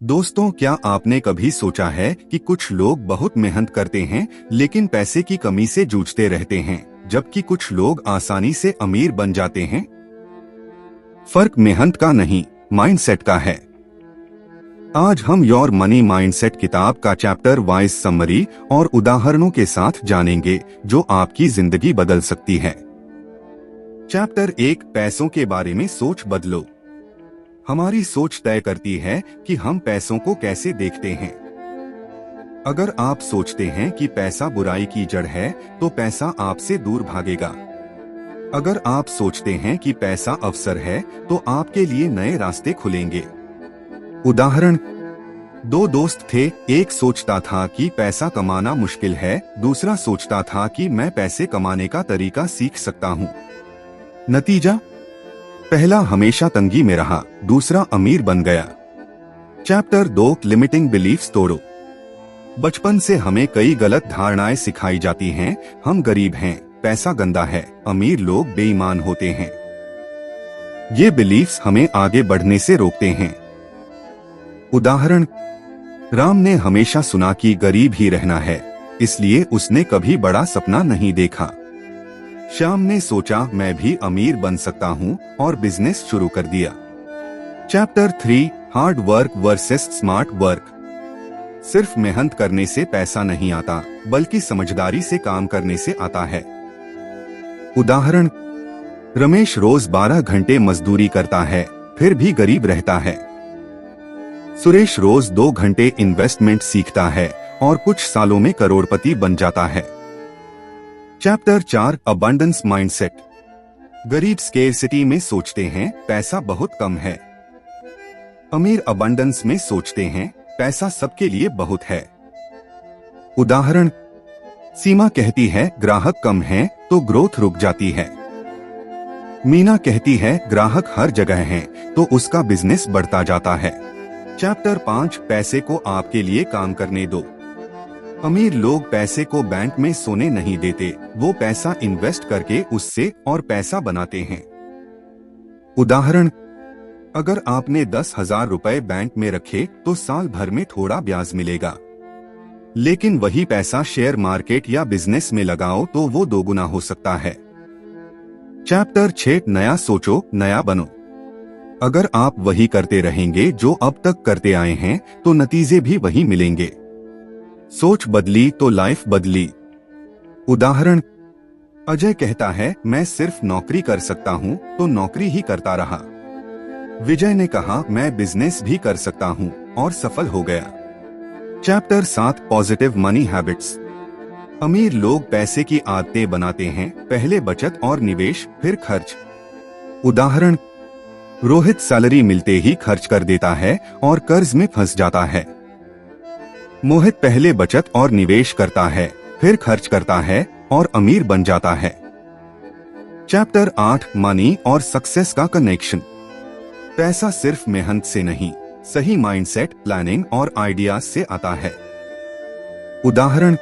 दोस्तों, क्या आपने कभी सोचा है कि कुछ लोग बहुत मेहनत करते हैं लेकिन पैसे की कमी से जूझते रहते हैं, जबकि कुछ लोग आसानी से अमीर बन जाते हैं? फर्क मेहनत का नहीं, माइंडसेट का है। आज हम योर मनी माइंडसेट किताब का चैप्टर वाइज समरी और उदाहरणों के साथ जानेंगे जो आपकी जिंदगी बदल सकती है। चैप्टर 1, पैसों के बारे में सोच बदलो। हमारी सोच तय करती है कि हम पैसों को कैसे देखते हैं। अगर आप सोचते हैं कि पैसा बुराई की जड़ है, तो पैसा आपसे दूर भागेगा। अगर आप सोचते हैं कि पैसा अवसर है, तो आपके लिए नए रास्ते खुलेंगे। उदाहरण, 2 दोस्त थे। एक सोचता था कि पैसा कमाना मुश्किल है, दूसरा सोचता था कि मैं पैसे कमाने का तरीका सीख सकता हूँ। नतीजा, पहला हमेशा तंगी में रहा, दूसरा अमीर बन गया। चैप्टर 2, लिमिटिंग बिलीफ्स तोड़ो। बचपन से हमें कई गलत धारणाएं सिखाई जाती हैं। हम गरीब हैं, पैसा गंदा है, अमीर लोग बेईमान होते हैं। ये बिलीफ्स हमें आगे बढ़ने से रोकते हैं। उदाहरण, राम ने हमेशा सुना कि गरीब ही रहना है, इसलिए उसने कभी बड़ा सपना नहीं देखा। श्याम ने सोचा मैं भी अमीर बन सकता हूँ और बिजनेस शुरू कर दिया। Chapter 3, hard work versus smart work. सिर्फ मेहनत करने से पैसा नहीं आता, बल्कि समझदारी से काम करने से आता है। उदाहरण, रमेश रोज 12 घंटे मजदूरी करता है, फिर भी गरीब रहता है। सुरेश रोज 2 घंटे इन्वेस्टमेंट सीखता है और कुछ सालों में करोड़पति बन जाता है। Chapter 4, abundance mindset. गरीब स्केर्सिटी में सोचते हैं पैसा बहुत कम है। अमीर अबंडेंस में सोचते हैं पैसा सबके लिए बहुत है। उदाहरण, सीमा कहती है ग्राहक कम है तो ग्रोथ रुक जाती है। मीना कहती है ग्राहक हर जगह हैं तो उसका बिजनेस बढ़ता जाता है। चैप्टर 5, पैसे को आपके लिए काम करने दो। अमीर लोग पैसे को बैंक में सोने नहीं देते, वो पैसा इन्वेस्ट करके उससे और पैसा बनाते हैं। उदाहरण, अगर आपने 10,000 रुपए बैंक में रखे तो साल भर में थोड़ा ब्याज मिलेगा, लेकिन वही पैसा शेयर मार्केट या बिजनेस में लगाओ तो वो 2 गुना हो सकता है। चैप्टर 6, नया सोचो नया बनो। अगर आप वही करते रहेंगे जो अब तक करते आए हैं, तो नतीजे भी वही मिलेंगे। सोच बदली तो लाइफ बदली। उदाहरण, अजय कहता है मैं सिर्फ नौकरी कर सकता हूँ, तो नौकरी ही करता रहा। विजय ने कहा मैं बिजनेस भी कर सकता हूँ और सफल हो गया। Chapter 7, positive money habits. अमीर लोग पैसे की आदतें बनाते हैं, पहले बचत और निवेश, फिर खर्च। उदाहरण, रोहित सैलरी मिलते ही खर्च कर देता है और कर्ज में फंस जाता है। मोहित पहले बचत और निवेश करता है, फिर खर्च करता है और अमीर बन जाता है। चैप्टर 8, मनी और सक्सेस का कनेक्शन। पैसा सिर्फ मेहनत से नहीं, सही माइंडसेट, प्लानिंग और आइडियाज से आता है। उदाहरण,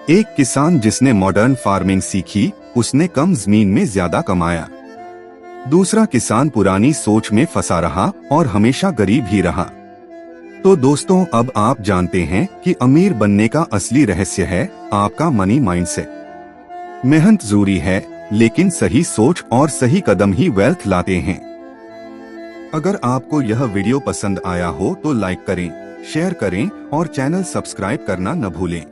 एक किसान जिसने मॉडर्न फार्मिंग सीखी, उसने कम जमीन में ज्यादा कमाया। दूसरा किसान पुरानी सोच में फंसा रहा और हमेशा गरीब ही रहा। तो दोस्तों, अब आप जानते हैं कि अमीर बनने का असली रहस्य है आपका मनी माइंडसेट। मेहनत जरूरी है, लेकिन सही सोच और सही कदम ही वेल्थ लाते हैं। अगर आपको यह वीडियो पसंद आया हो तो लाइक करें, शेयर करें और चैनल सब्सक्राइब करना न भूलें।